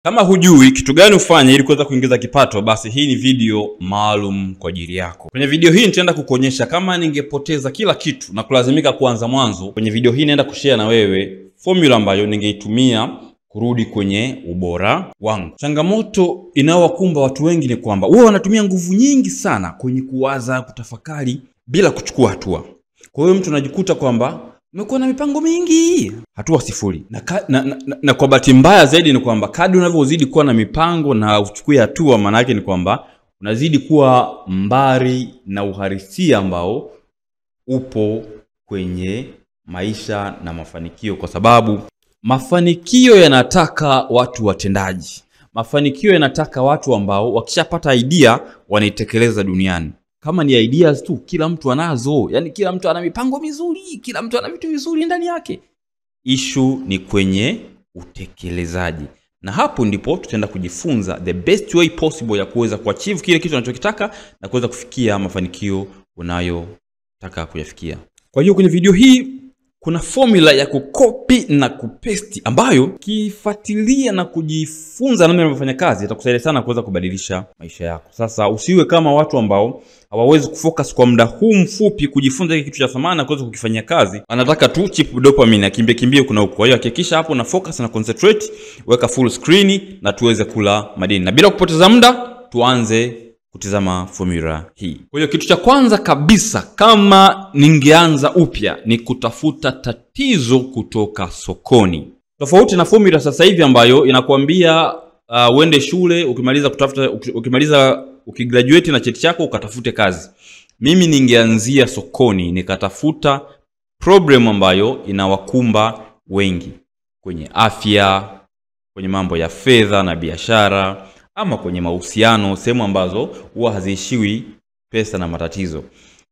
Kama hujui kitu gani ufanye ili kuweza kuingiza kipato, basi hii ni video maalum kwa ajili yako. Kwenye video hii nitaenda kukuonyesha kama ningepoteza kila kitu na kulazimika kuanza mwanzo. Kwenye video hii naenda kushare na wewe formula ambayo ningeitumia kurudi kwenye ubora wangu. Changamoto inayowakumba watu wengi ni kwamba wao wanatumia nguvu nyingi sana kwenye kuwaza, kutafakari bila kuchukua hatua. Kwa hiyo mtu anajikuta kwamba umekuwa na mipango mingi, hatua sifuri. Na kwa bahati mbaya zaidi ni kwamba kadri unavyozidi kuwa na mipango na uchukue hatua, maana yake ni kwamba unazidi kuwa mbali na uhalisia ambao upo kwenye maisha na mafanikio, kwa sababu mafanikio yanataka watu watendaji. Mafanikio yanataka watu ambao wakishapata idea wanaitekeleza duniani. Kama ni ideas tu, kila mtu anazo. Yani kila mtu ana mipango mizuri, kila mtu ana vitu vizuri ndani yake. Issue ni kwenye utekelezaji. Na hapo ndipo tutaenda kujifunza the best way possible ya kuweza kuachieve kile kitu unachokitaka na kuweza kufikia mafanikio unayotaka kuyafikia. Kwa hiyo kwenye video hii kuna formula ya kukopi na kupesti ambayo kifuatilia na kujifunza namna unavyofanya kazi itakusaidia sana kuweza kubadilisha maisha yako. Sasa usiwe kama watu ambao hawawezi kufocus kwa muda huu mfupi kujifunza kitu cha thamani na kuweza kukifanyia kazi. Anataka tu chip dopamine, akimbie kuna huko. Kwa hiyo hakikisha hapo na focus na concentrate, weka full screen na tuweze kula madini. Na bila kupoteza muda tuanze kutizama formula hii. Kwa hiyo kitu cha kwanza kabisa, kama ningeanza upya, ni kutafuta tatizo kutoka sokoni. Tofauti na formula sasa hivi ambayo inakuambia uende shule, ukigraduate na cheti chako ukatafute kazi. Mimi ningeanzia sokoni, nikatafuta problem ambayo inawakumba wengi kwenye afya, kwenye mambo ya fedha na biashara, ama kwenye mahusiano, sehemu ambazo huwa haziishiwi pesa na matatizo.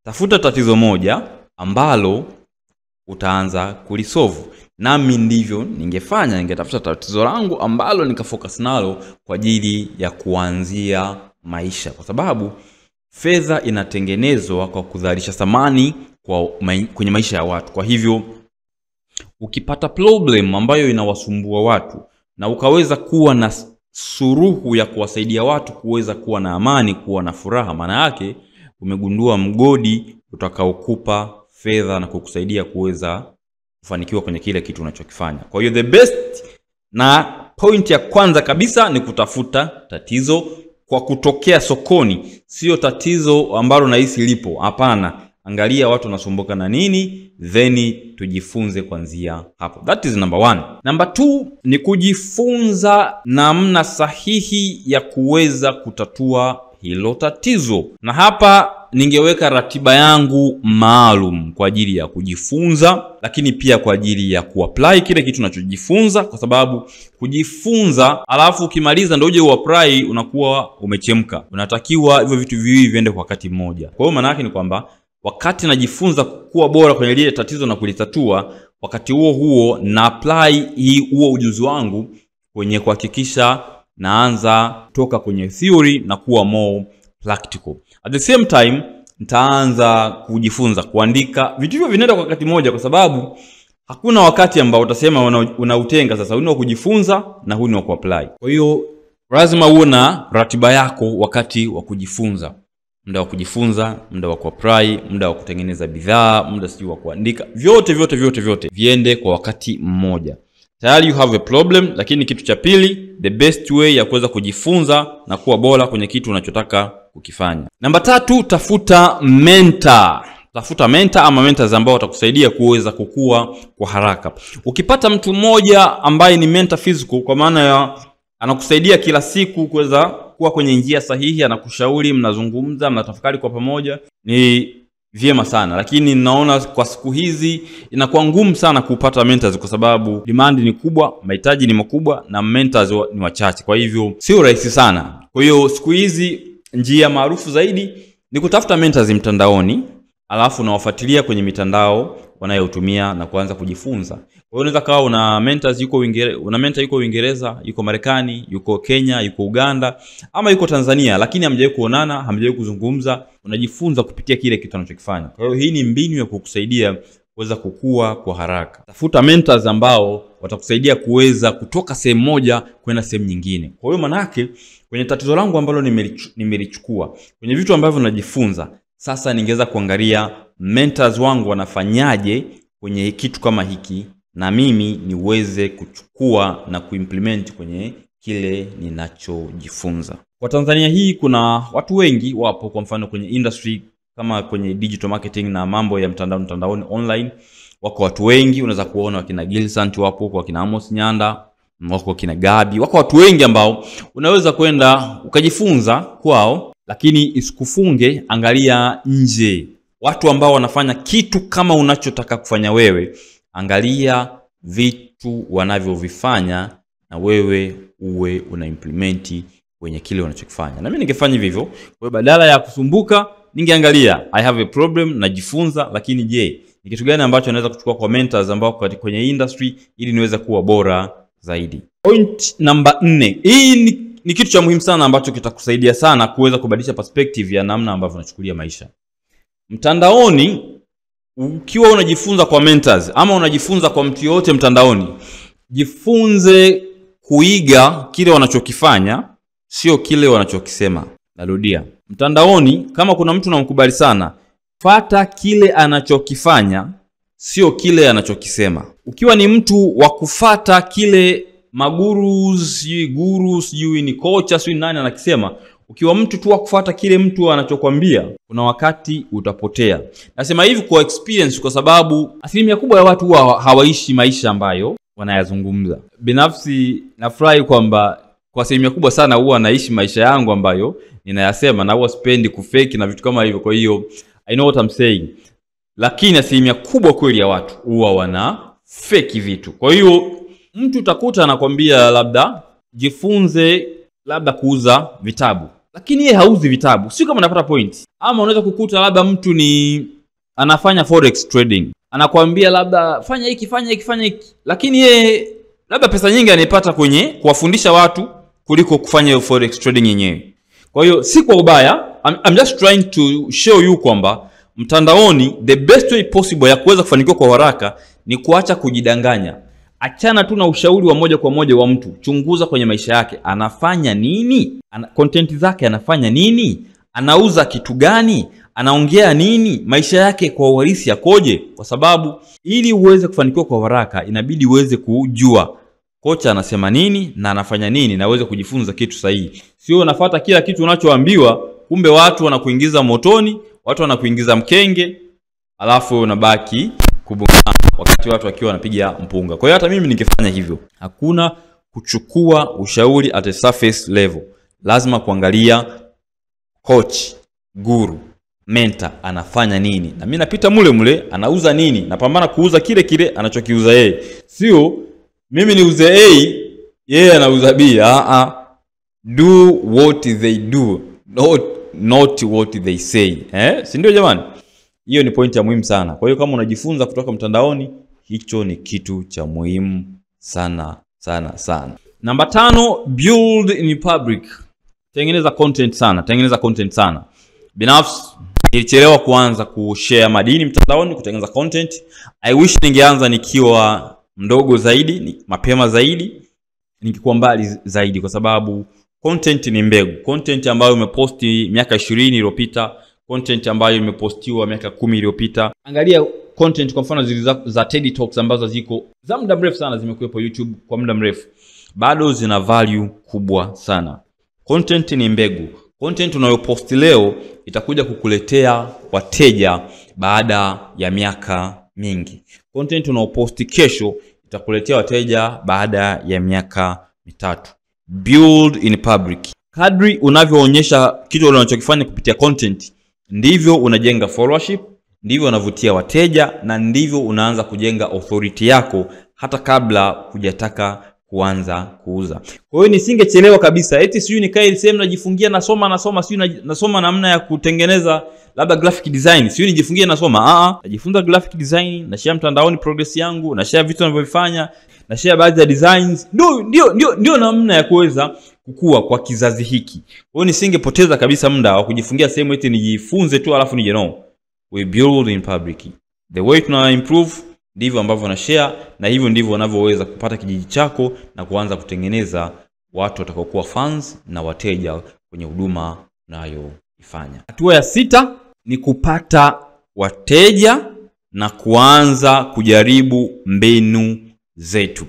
Tafuta tatizo moja ambalo utaanza kulisolve. Nami ndivyo ningefanya, ningetafuta tatizo langu ambalo nikafocus nalo kwa ajili ya kuanzia maisha, kwa sababu fedha inatengenezwa kwa kuzalisha thamani kwenye maisha ya watu. Kwa hivyo ukipata problem ambayo inawasumbua watu na ukaweza kuwa na suruhu ya kuwasaidia watu kuweza kuwa na amani, kuwa na furaha, maana yake umegundua mgodi utakaokupa fedha na kukusaidia kuweza kufanikiwa kwenye kile kitu unachokifanya. Kwa hiyo the best na point ya kwanza kabisa ni kutafuta tatizo kwa kutokea sokoni. Sio tatizo ambalo nahisi lipo, hapana. Angalia watu wanasumbuka na nini, then tujifunze kuanzia hapo. That is number 1. Number 2 ni kujifunza namna sahihi ya kuweza kutatua hilo tatizo. Na hapa ningeweka ratiba yangu maalum kwa ajili ya kujifunza, lakini pia kwa ajili ya kuapply kile kitu unachojifunza, kwa sababu kujifunza alafu ukimaliza ndio uje uapply, unakuwa umechemka. Unatakiwa hivyo vitu viwili viende kwa wakati mmoja. Kwa hiyo maana yake ni kwamba wakati najifunza kuwa bora kwenye lile tatizo na kulitatua, wakati huo na apply huo ujuzi wangu kwenye kuhakikisha naanza toka kwenye theory na kuwa more practical. At the same time nitaanza kujifunza kuandika. Vitu hivyo vinaenda kwa wakati mmoja, kwa sababu hakuna wakati ambao utasema unautenga sasa huu ni wa kujifunza na huu ni wa kuapply. Kwa hiyo lazima uwe na ratiba yako wakati wa kujifunza. Muda wa kujifunza, muda wa kuapply, muda wa kutengeneza bidhaa, muda sio wa kuandika. Vyote viende kwa wakati mmoja. Tayari you have a problem. Lakini kitu cha pili, the best way ya kuweza kujifunza na kuwa bora kwenye kitu unachotaka kukifanya. Namba 3, tafuta mentor. Tafuta mentor ama mentors ambao watakusaidia kuweza kukua kwa haraka. Ukipata mtu mmoja ambaye ni mentor physical, kwa maana ya anakusaidia kila siku kuweza kuwa kwenye njia sahihi, anakushauri, mnazungumza, mnatafakari kwa pamoja, ni vyema sana. Lakini naona kwa siku hizi inakuwa ngumu sana kupata mentors, kwa sababu demand ni kubwa, mahitaji ni makubwa na mentors ni wachache. Kwa hivyo sio rahisi sana. Kwa hiyo siku hizi njia maarufu zaidi ni kutafuta mentors mtandaoni, alafu unawafuatilia kwenye mitandao wanayotumia na kuanza kujifunza. Kwa hiyo unaweza kawa una mentors yuko Uingereza, yuko Marekani, yuko Kenya, yuko Uganda, ama yuko Tanzania, lakini hamjawahi kuonana, hamjawahi kuzungumza, unajifunza kupitia kile kitu anachokifanya. Kwa hiyo hii ni mbinu ya kukusaidia kuweza kukua kwa haraka. Tafuta mentors ambao watakusaidia kuweza kutoka sehemu moja kwenda sehemu nyingine. Kwa hiyo manake kwenye tatizo langu ambalo nimelichukua, kwenye vitu ambavyo najifunza, sasa ningeweza kuangalia mentors wangu wanafanyaje kwenye kitu kama hiki, na mimi niweze kuchukua na kuimplement kwenye kile ninachojifunza. Kwa Tanzania hii kuna watu wengi wapo, kwa mfano kwenye industry kama kwenye digital marketing na mambo ya mtandaoni online, wako watu wengi. Unaweza kuona wakina Gilsant wapo, kwa kina Amos Nyanda, wako kina Gabi, wako watu wengi ambao unaweza kwenda ukajifunza kwao, lakini isikufunge. Angalia nje, watu ambao wanafanya kitu kama unachotaka kufanya wewe. Angalia vitu wanavyovifanya na wewe uwe unaimplement kwenye kile unachokifanya. Na mimi ningefanya hivyo. Kwa hiyo badala ya kusumbuka, ningeangalia I have a problem, najifunza, lakini je, ni kitu gani ambacho naweza kuchukua kwa mentors ambao kwenye industry ili niweze kuwa bora zaidi. Point number 4. Hii ni kitu cha muhimu sana ambacho kitakusaidia sana kuweza kubadilisha perspective ya namna ambavyo unachukulia maisha. Mtandaoni, ukiwa unajifunza kwa mentors ama unajifunza kwa mtu yote mtandaoni, jifunze kuiga kile wanachokifanya, sio kile wanachokisema. Narudia, mtandaoni kama kuna mtu unamkubali sana, fuata kile anachokifanya, sio kile anachokisema. Ukiwa ni mtu wa kufuata kile magurus, sijui ni kocha, sijui nani anakisema, ukiwa mtu tu wa kufuata kile mtu anachokwambia, kuna wakati utapotea. Nasema hivi kwa experience, kwa sababu asilimia kubwa ya watu hawaishi maisha ambayo wanayazungumza. Binafsi nafurahi kwamba kwa asilimia kubwa sana huwa naishi maisha yangu ambayo ninayasema, na huwa sipendi kufake na vitu kama hivyo. Kwa hiyo I know what I'm saying. Lakini asilimia kubwa kweli ya watu huwa wana fake vitu. Kwa hiyo mtu utakuta anakuambia labda jifunze labda kuuza vitabu, lakini yeye hauzi vitabu. Sio kama unapata point. Ama unaweza kukuta labda mtu ni anafanya forex trading, anakuambia labda fanya hiki, lakini yeye labda pesa nyingi anapata kwenye kuwafundisha watu kuliko kufanya forex trading yenyewe. Kwa hiyo si kwa ubaya, I'm just trying to show you kwamba mtandaoni the best way possible ya kuweza kufanikiwa kwa haraka ni kuacha kujidanganya. Achana tu na ushauri wa moja kwa moja wa mtu. Chunguza kwenye maisha yake, anafanya nini? Content zake anafanya nini? Anauza kitu gani? Anaongea nini? Maisha yake kwa uhalisi yakoje? Kwa sababu ili uweze kufanikiwa kwa haraka inabidi uweze kujua kocha anasema nini na anafanya nini, na uweze kujifunza kitu sahihi. Sio unafuata kila kitu unachoambiwa, kumbe watu wanakuingiza motoni, watu wanakuingiza mkenge, alafu unabaki kubungana wakati watu wakiwa wanapiga mpunga. Kwa hiyo hata mimi ningefanya hivyo. Hakuna kuchukua ushauri at a surface level. Lazima kuangalia coach, guru, mentor anafanya nini, na mimi napita mule anauza nini, napambana kuuza kile anachokiuza yeye. Sio mimi niuze A, yeye anauza B. Do what they do, not what they say. Si ndio jamani? Hiyo ni point ya muhimu sana. Kwa hiyo kama unajifunza kutoka mtandaoni, hicho ni kitu cha muhimu sana. Namba 5, build in public. Tengeneza content sana. Binafsi nilichelewa kuanza kushare madini mtandaoni, kutengeneza content. I wish ningeanza nikiwa mdogo zaidi, mapema zaidi, ningekuwa mbali zaidi, kwa sababu content ni mbegu. Content ambayo umeposti miaka 20 iliyopita, content ambayo imepostiwa miaka 10 iliyopita. Angalia content kwa mfano zile za TED Talks ambazo ziko za muda mrefu sana, zimekuwepo YouTube kwa muda mrefu, bado zina value kubwa sana. Content ni mbegu. Content unayoposti leo itakuja kukuletea wateja baada ya miaka mingi. Content unayoposti kesho itakuletea wateja baada ya miaka 3. Build in public. Kadri unavyoonyesha kitu unachokifanya kupitia content, ndivyo unajenga followership, ndivyo unavutia wateja, na ndivyo unaanza kujenga authority yako hata kabla hujataka kuanza kuuza. Kwa hiyo nisingechelewa kabisa eti sijui nikae sehemu najifungia nasoma sijui nasoma namna ya kutengeneza labda graphic design, sijui nijifungie nasoma. Najifunza graphic design, na share mtandaoni progress yangu, na share vitu ninavyofanya, na share baadhi ya designs. Ndio namna ya kuweza kukua kwa kizazi hiki. Kwa hiyo nisingepoteza kabisa muda wa kujifungia sehemu eti nijifunze tu alafu nije. No, we build in public. The way tuna improve ndivyo ambavyo na share, na hivyo ndivyo unavyoweza kupata kijiji chako na kuanza kutengeneza watu watakaokuwa fans na wateja kwenye huduma unayoifanya. Hatua ya 6 ni kupata wateja na kuanza kujaribu mbinu zetu.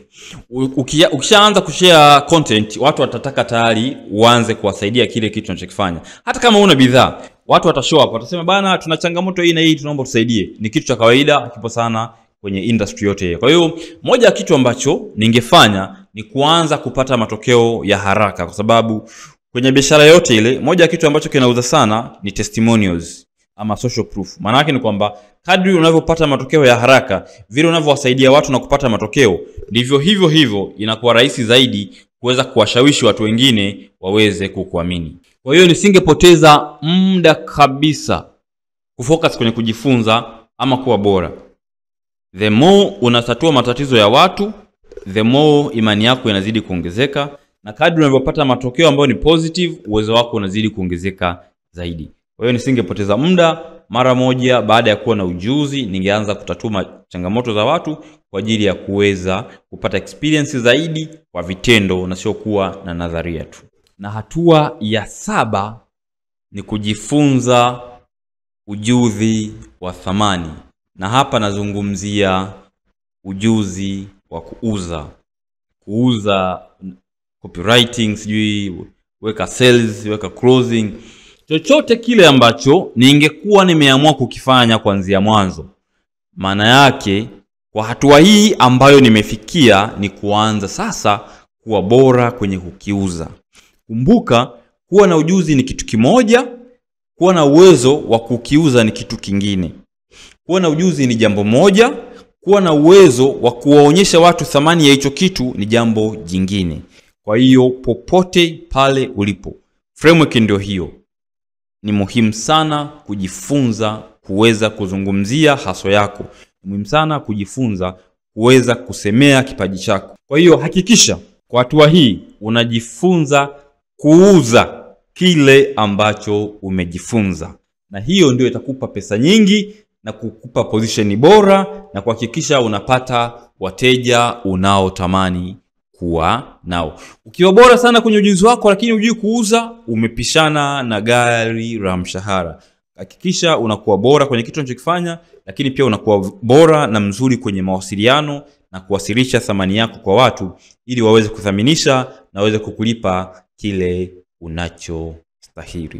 Ukishaanza kushare content, watu watataka tayari uanze kuwasaidia kile kitu unachokifanya. Hata kama una bidhaa, watu watashow up, watasema bana, tuna changamoto hii na hii, tunaomba tusaidie. Ni kitu cha kawaida, kipo sana kwenye industry yote. Kwa hiyo moja ya kitu ambacho ningefanya ni kuanza kupata matokeo ya haraka, kwa sababu kwenye biashara yote ile, moja ya kitu ambacho kinauza sana ni testimonials ama social proof. Maana yake ni kwamba kadri unavyopata matokeo ya haraka, vile unavyowasaidia watu na kupata matokeo, ndivyo hivyo inakuwa rahisi zaidi kuweza kuwashawishi watu wengine waweze kukuamini. Kwa hiyo nisingepoteza muda kabisa kufocus kwenye kujifunza ama kuwa bora. The more unatatua matatizo ya watu, the more imani yako inazidi kuongezeka, na kadri unavyopata matokeo ambayo ni positive, uwezo wako unazidi kuongezeka zaidi. Kwa hiyo nisingepoteza muda, mara moja baada ya kuwa na ujuzi ningeanza kutatua changamoto za watu kwa ajili ya kuweza kupata experience zaidi kwa vitendo na sio kuwa na nadharia tu. Na hatua ya 7 ni kujifunza ujuzi wa thamani. Na hapa nazungumzia ujuzi wa kuuza copywriting, sijui weka sales, weka closing, chochote kile ambacho ningekuwa nimeamua kukifanya kuanzia mwanzo. Maana yake kwa hatua hii ambayo nimefikia ni kuanza sasa kuwa bora kwenye kukiuza. Kumbuka, kuwa na ujuzi ni kitu kimoja, kuwa na uwezo wa kukiuza ni kitu kingine. Kuwa na ujuzi ni jambo moja, kuwa na uwezo wa kuwaonyesha watu thamani ya hicho kitu ni jambo jingine. Kwa hiyo popote pale ulipo, framework ndio hiyo. Ni muhimu sana kujifunza kuweza kuzungumzia haso yako. Ni muhimu sana kujifunza kuweza kusemea kipaji chako. Kwa hiyo hakikisha kwa hatua hii unajifunza kuuza kile ambacho umejifunza. Na hiyo ndio itakupa pesa nyingi na kukupa position bora na kuhakikisha unapata wateja unaotamani kuwa nao. Ukiwa bora sana kwenye ujuzi wako lakini hujui kuuza, umepishana na gari la mshahara. Hakikisha unakuwa bora kwenye kitu unachokifanya, lakini pia unakuwa bora na mzuri kwenye mawasiliano na kuwasilisha thamani yako kwa watu ili waweze kuthaminisha na waweze kukulipa kile unachostahili.